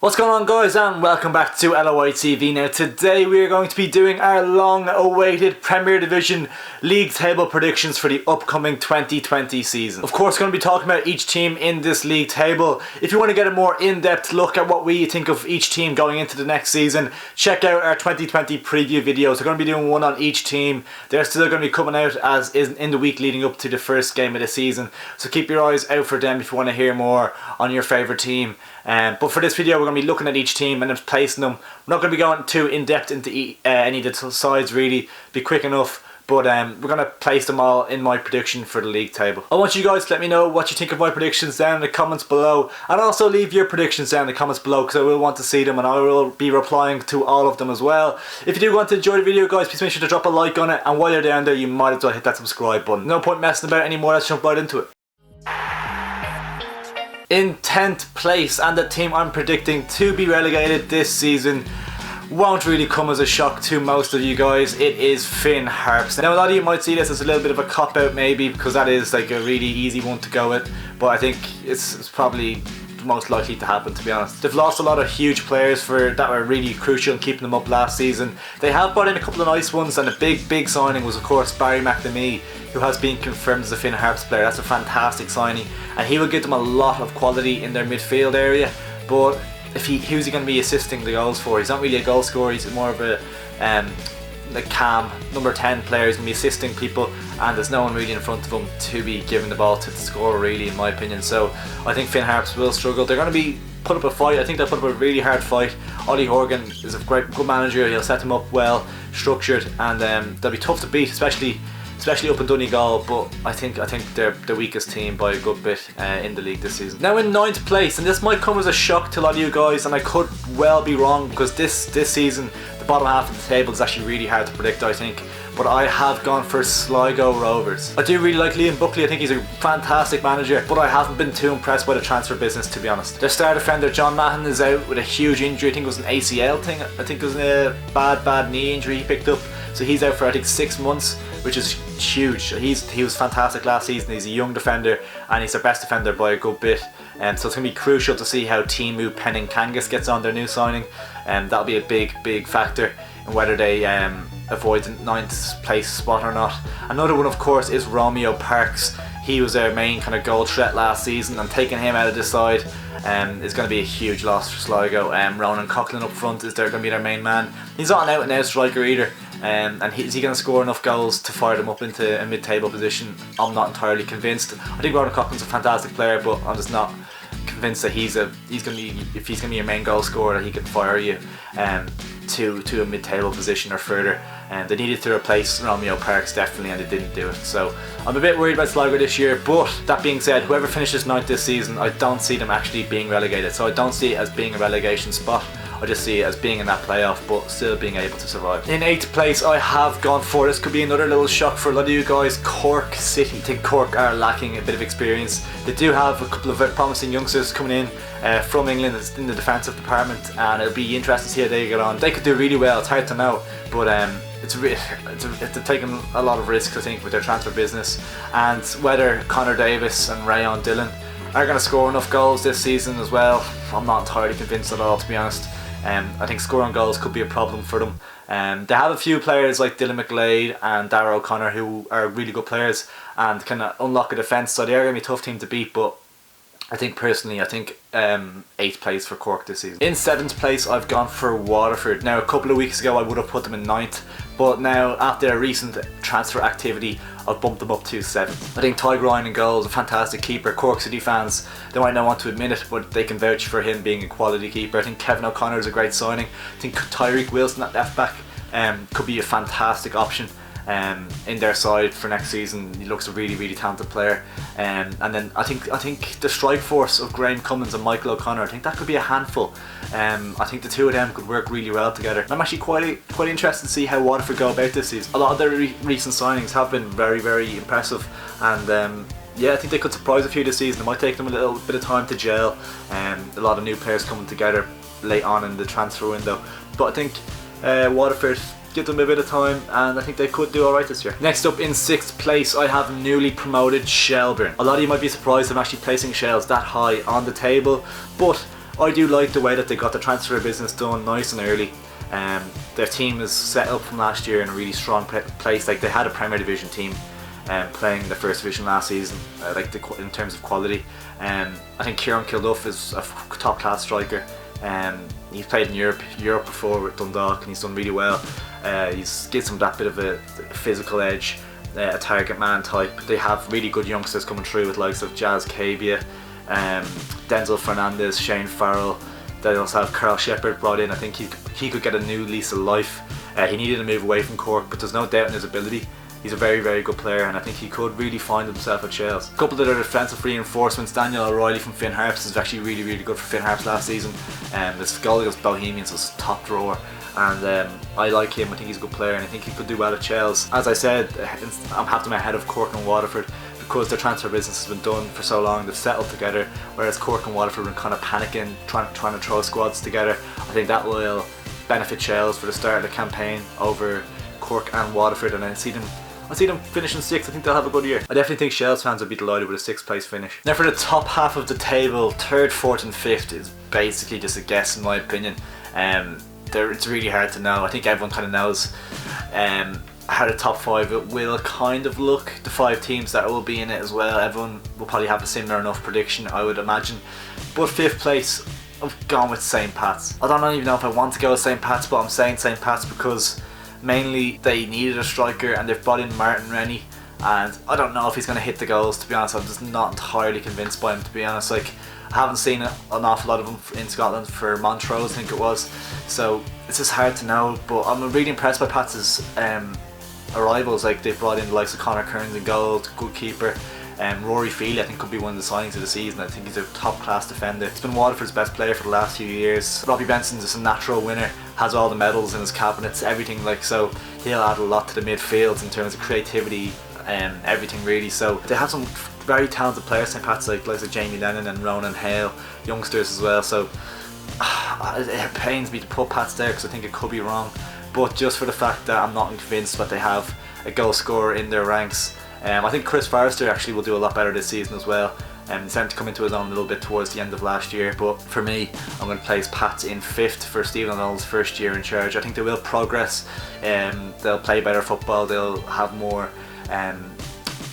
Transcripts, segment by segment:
What's going on, guys, and welcome back to LOI TV. Now today we are going to be doing our long awaited Premier Division League table predictions for the upcoming 2020 season. Of course, going to be talking about each team in this league table. If you want to get a more in-depth look at what we think of each team going into the next season, check out our 2020 preview videos. We're going to be doing one on each team. They're still going to be coming out as is in the week leading up to the first game of the season, so keep your eyes out for them if you want to hear more on your favourite team. But for this video we're going to be looking at each team and then placing them. We're not going to be going too in depth into any of the sides, really. Be quick enough, but we're going to place them all in my prediction for the league table. I want you guys to let me know what you think of my predictions down in the comments below, and also leave your predictions down in the comments below because I will want to see them and I will be replying to all of them as well. If you do want to enjoy the video, guys, please make sure to drop a like on it, and while you're down there you might as well hit that subscribe button. No point messing about anymore, let's jump right into it. In 10th place, and the team I'm predicting to be relegated this season won't really come as a shock to most of you guys. It is Finn Harps. Now a lot of you might see this as a little bit of a cop-out maybe, because that is like a really easy one to go with, but I think it's probably most likely to happen, to be honest. They've lost a lot of huge players that were really crucial in keeping them up last season. They have brought in a couple of nice ones, and a big signing was of course Barry McNamee, who has been confirmed as a Finn Harps player. That's a fantastic signing, and he will give them a lot of quality in their midfield area. But who's he going to be assisting the goals for? He's not really a goal scorer, he's more of a calm number 10 player. He's going to be assisting people, and there's no one really in front of him to be giving the ball to the scorer, really, in my opinion. So I think Finn Harps will struggle. They're going to be put up a fight. I think they'll put up a really hard fight. Ollie Horgan is a good manager. He'll set them up well, structured, and they'll be tough to beat, especially up in Donegal. But I think they're the weakest team by a good bit in the league this season. Now in 9th place, and this might come as a shock to a lot of you guys, and I could well be wrong, because this season the bottom half of the table is actually really hard to predict, I think. But I have gone for Sligo Rovers. I do really like Liam Buckley. I think he's a fantastic manager, but I haven't been too impressed by the transfer business, to be honest. Their star defender John Mahon is out with a huge injury. I think it was an ACL thing. I think it was a bad knee injury he picked up. So he's out for I think 6 months, which is huge. He was fantastic last season. He's a young defender, and he's their best defender by a good bit. So it's going to be crucial to see how Timu Penning-Kangas gets on, their new signing. That'll be a big factor in whether they avoid the 9th place spot or not. Another one, of course, is Romeo Parks. He was their main kind of goal threat last season, and taking him out of this side is going to be a huge loss for Sligo. Ronan Coughlin up front is going to be their main man. He's not an out and out striker either, and is he going to score enough goals to fire them up into a mid-table position? I'm not entirely convinced. I think Ronan Coughlin's a fantastic player, but I'm just not convinced that if he's going to be your main goal scorer, that he can fire you to a mid-table position or further. And they needed to replace Romeo Parks, definitely, and they didn't do it. So I'm a bit worried about Sligo this year. But that being said, whoever finishes 9th this season, I don't see them actually being relegated. So I don't see it as being a relegation spot. I just see it as being in that playoff, but still being able to survive. In 8th place, I have gone for, this could be another little shock for a lot of you guys, Cork City. I think Cork are lacking a bit of experience. They do have a couple of very promising youngsters coming in from England in the defensive department, and it'll be interesting to see how they get on. They could do really well, it's hard to know, but it's taking a lot of risks, I think, with their transfer business, and whether Connor Davis and Rayon Dillon are going to score enough goals this season as well, I'm not entirely convinced at all, to be honest. I think scoring goals could be a problem for them. They have a few players like Dylan McGlade and Darragh O'Connor who are really good players and can unlock a defence, so they are going to be a tough team to beat. But I think 8th place for Cork this season. In 7th place, I've gone for Waterford. Now a couple of weeks ago I would have put them in 9th, but now after a recent transfer activity I've bumped them up to 7th. I think Ty Ryan in goal is a fantastic keeper. Cork City fans, they might not want to admit it, but they can vouch for him being a quality keeper. I think Kevin O'Connor is a great signing. I think Tyreek Wilson at left back could be a fantastic option in their side for next season. He looks a really talented player, and then I think the strike force of Graham Cummins and Michael O'Connor, I think that could be a handful. I think the two of them could work really well together. I'm actually quite interested to see how Waterford go about this season. A lot of their recent signings have been very impressive, and yeah, I think they could surprise a few this season. It might take them a little bit of time to gel, a lot of new players coming together late on in the transfer window, but I think Waterford, give them a bit of time, and I think they could do alright this year. Next up, in 6th place, I have newly promoted Shelbourne. A lot of you might be surprised I'm actually placing Shells that high on the table, but I do like the way that they got the transfer business done nice and early. Their team is set up from last year in a really strong place. Like, they had a Premier Division team playing the First Division last season, in terms of quality. I think Kieran Kilduff is a top class striker. He's played in Europe before with Dundalk, and he's done really well. He's gives them that bit of a physical edge, a target man type. They have really good youngsters coming through with likes of Jazz Cabia, Denzel Fernandez, Shane Farrell. They also have Carl Shepherd brought in. I think he could get a new lease of life. He needed to move away from Cork, but there's no doubt in his ability. He's a very, very good player, and I think he could really find himself at Shels. A couple of their defensive reinforcements. Daniel O'Reilly from Finn Harps is actually really, really good for Finn Harps last season. His goal against Bohemians was top drawer, and I like him. I think he's a good player, and I think he could do well at Shels. As I said, I'm have them ahead of Cork and Waterford because their transfer business has been done for so long. They've settled together, whereas Cork and Waterford have been kind of panicking, trying to throw squads together. I think that will benefit Shels for the start of the campaign over Cork and Waterford, and I see them finishing 6th. I think they'll have a good year. I definitely think Shels fans would be delighted with a 6th place finish. Now for the top half of the table, 3rd, 4th and 5th is basically just a guess in my opinion. It's really hard to know. I think everyone kind of knows how the top 5 will kind of look. The 5 teams that will be in it as well, everyone will probably have a similar enough prediction, I would imagine. But 5th place, I've gone with St. Pat's. I don't even know if I want to go with St. Pat's, but I'm saying St. Pat's because mainly they needed a striker and they've brought in Martin Rennie, and I don't know if he's going to hit the goals, to be honest. I'm just not entirely convinced by him, to be honest. Like, I haven't seen an awful lot of him in Scotland for Montrose, I think it was, so it's just hard to know. But I'm really impressed by Pat's arrivals. Like, they've brought in the likes of Conor Kearns in goal, good keeper. Rory Feely I think could be one of the signings of the season. I think he's a top class defender. He's been Waterford's best player for the last few years. Robbie Benson's just a natural winner, has all the medals in his cabinets, everything, like, so he'll add a lot to the midfield in terms of creativity and everything really. So they have some very talented players, St. Pat's, like Jamie Lennon and Ronan Hale, youngsters as well. So it pains me to put Pats there because I think it could be wrong, but just for the fact that I'm not convinced that they have a goal scorer in their ranks. I think Chris Forrester actually will do a lot better this season as well. He's starting to come into his own a little bit towards the end of last year, but for me, I'm going to place Pats in 5th for Stephen O'Donnell's first year in charge. I think they will progress. They'll play better football. They'll have more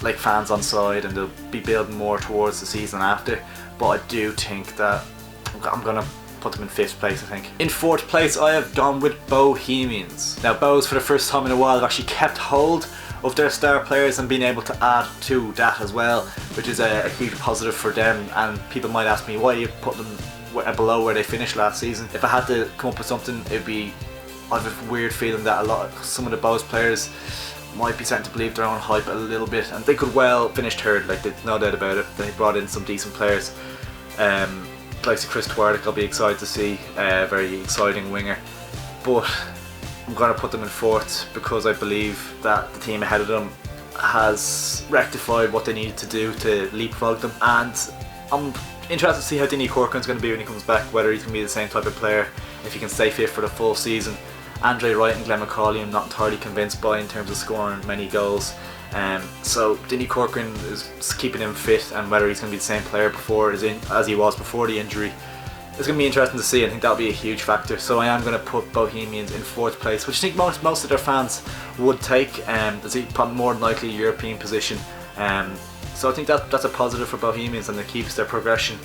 like fans on side, and they'll be building more towards the season after. But I do think that I'm going to put them in 5th place, I think. In 4th place, I have gone with Bohemians. Now, Bows, for the first time in a while, have actually kept hold of their star players and being able to add to that as well, which is a huge positive for them. And people might ask me why you put them below where they finished last season. If I had to come up with something, it'd be, I have a weird feeling that some of the Bows players might be starting to believe their own hype a little bit, and they could well finish 3rd, like, there's no doubt about it. They brought in some decent players, like Chris Twardick. I'll be excited to see, a very exciting winger, but I'm going to put them in 4th because I believe that the team ahead of them has rectified what they needed to do to leapfrog them, and I'm interested to see how Dinny Corcoran's going to be when he comes back, whether he's going to be the same type of player, if he can stay fit for the full season. Andre Wright and Glenn McCauley I'm not entirely convinced by in terms of scoring many goals. So Dinny Corcoran is keeping him fit, and whether he's going to be the same player as he was before the injury, it's going to be interesting to see. I think that'll be a huge factor. So I am going to put Bohemians in 4th place, which I think most of their fans would take. It's probably more than likely a European position. So I think that's a positive for Bohemians, and it keeps their progression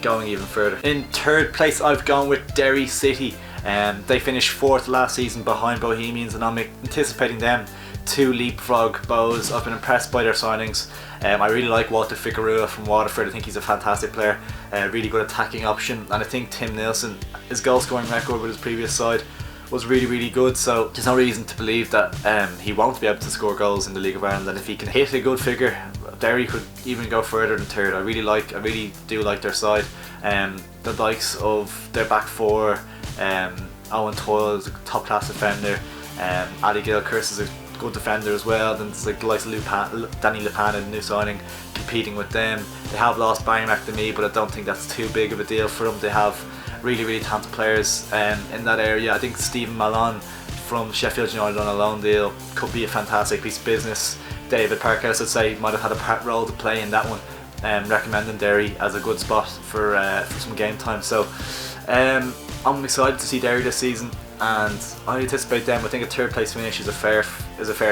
going even further. In 3rd place, I've gone with Derry City. They finished 4th last season behind Bohemians, and I'm anticipating them to leapfrog Bows. I've been impressed by their signings. I really like Walter Figueroa from Waterford. I think he's a fantastic player, really good attacking option, and I think Tim Nielsen, his goal scoring record with his previous side was really, really good, so there's no reason to believe that he won't be able to score goals in the League of Ireland. And if he can hit a good figure, Derry could even go further than 3rd. I really do like their side. The likes of their back 4, Owen Toyle is a top class defender, Ali Gilchrist is a good defender as well. Then there's like the likes of Danny Lupin, a new signing, competing with them. They have lost Barry McNamee, but I don't think that's too big of a deal for them. They have really, really talented players in that area. I think Stephen Malone from Sheffield United on a loan deal could be a fantastic piece of business. David Parkhouse, I'd say, might have had a part role to play in that one. recommending Derry as a good spot for some game time. So I'm excited to see Derry this season, and I anticipate them. I think a third place finish is a fair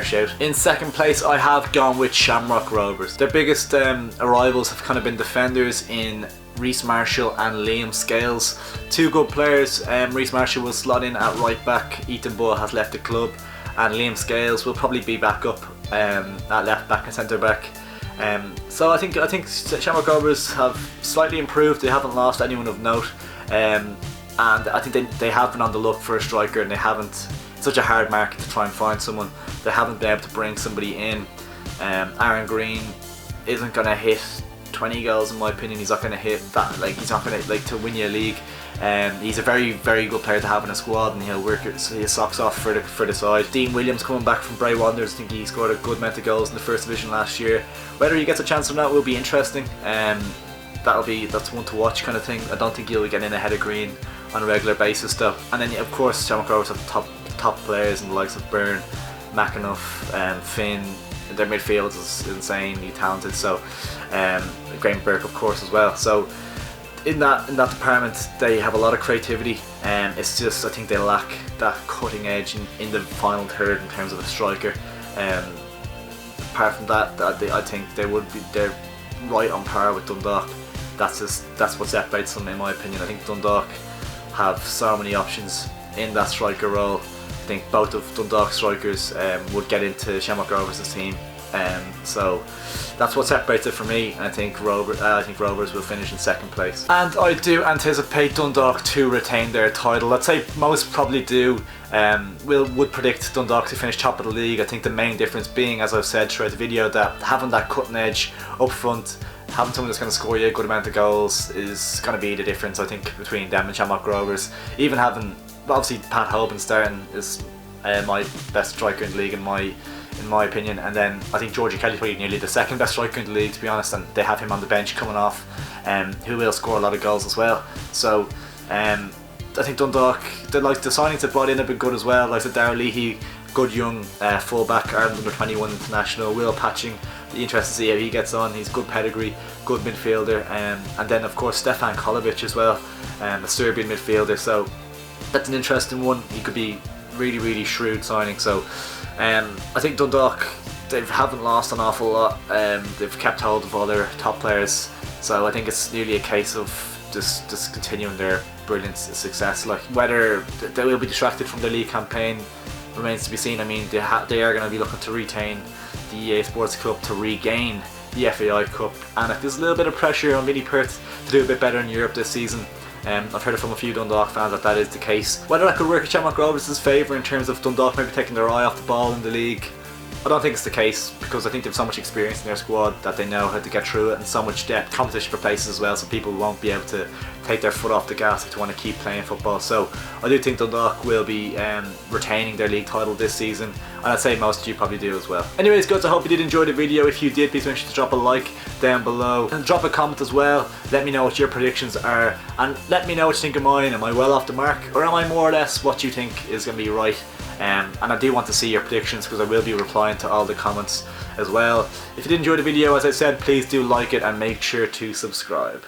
shout. In second place, I have gone with Shamrock Rovers. Their biggest arrivals have kind of been defenders in Reece Marshall and Liam Scales. Two good players. Reece Marshall will slot in at right back. Ethan Bull has left the club, and Liam Scales will probably be back up at left back and centre back. So I think Shamrock Rovers have slightly improved. They haven't lost anyone of note, and I think they have been on the look for a striker, and they haven't. It's such a hard market to try and find someone. They haven't been able to bring somebody in. Aaron Green isn't going to hit 20 goals in my opinion. He's not going to hit that. Like, he's not going to to win you a league. He's a very, very good player to have in a squad, and he'll work his socks off for the side. Dean Williams coming back from Bray Wanderers. I think he scored a good amount of goals in the first division last year. Whether he gets a chance or not will be interesting. That's one to watch kind of thing. I don't think he'll get in ahead of Green on a regular basis though. And then of course Shamrock Rovers have top players in the likes of Byrne, McAnuff, Finn. Their midfield is insanely talented. So Graham Burke of course as well. So in that department they have a lot of creativity. It's just I think they lack that cutting edge in the final third in terms of a striker. Apart from that, I think they're right on par with Dundalk. That's what separates them in my opinion. I think Dundalk have so many options in that striker role. I think both of Dundalk's strikers would get into Shamrock Rovers' team. So that's what separates it for me, and I think Rovers will finish in second place. And I do anticipate Dundalk to retain their title. I'd say most probably do. Would predict Dundalk to finish top of the league. I think the main difference being, as I've said throughout the video, that having that cutting edge up front, having someone that's going to score you a good amount of goals is going to be the difference, I think, between them and Shamrock Rovers. Even having, obviously, Pat Hoban starting is my best striker in the league in my opinion, and then I think Georgie Kelly's probably nearly the second best striker in the league, to be honest, and they have him on the bench coming off, who will score a lot of goals as well. So I think Dundalk, the signings they brought in have been good as well. Like the Darrell Leahy, good young fullback, Ireland under-21 international. Will Patching, be interested to see how he gets on. He's good pedigree, good midfielder, and then of course Stefan Kolovic as well, a Serbian midfielder. So that's an interesting one. He could be really, really shrewd signing. So I think Dundalk, they haven't lost an awful lot. They've kept hold of all their top players. So I think it's nearly a case of just continuing their brilliant success. Like, whether they will be distracted from their league campaign remains to be seen. I mean, they are going to be looking to retain the EA Sports Cup, to regain the FAI Cup, and if there's a little bit of pressure on Vinnie Perth to do a bit better in Europe this season. I've heard it from a few Dundalk fans that is the case. Whether that could work in Shamrock Rovers' favour in terms of Dundalk maybe taking their eye off the ball in the league, I don't think it's the case, because I think they have so much experience in their squad that they know how to get through it, and so much depth, competition for places as well, so people won't be able to take their foot off the gas if they want to keep playing football. So I do think Dundalk will be retaining their league title this season, and I'd say most of you probably do as well. Anyways guys, I hope you did enjoy the video. If you did, please make sure to drop a like down below and drop a comment as well. Let me know what your predictions are, and let me know what you think of mine. Am I well off the mark, or am I more or less what you think is going to be right? And I do want to see your predictions, because I will be replying to all the comments as well. If you did enjoy the video, as I said, please do like it and make sure to subscribe.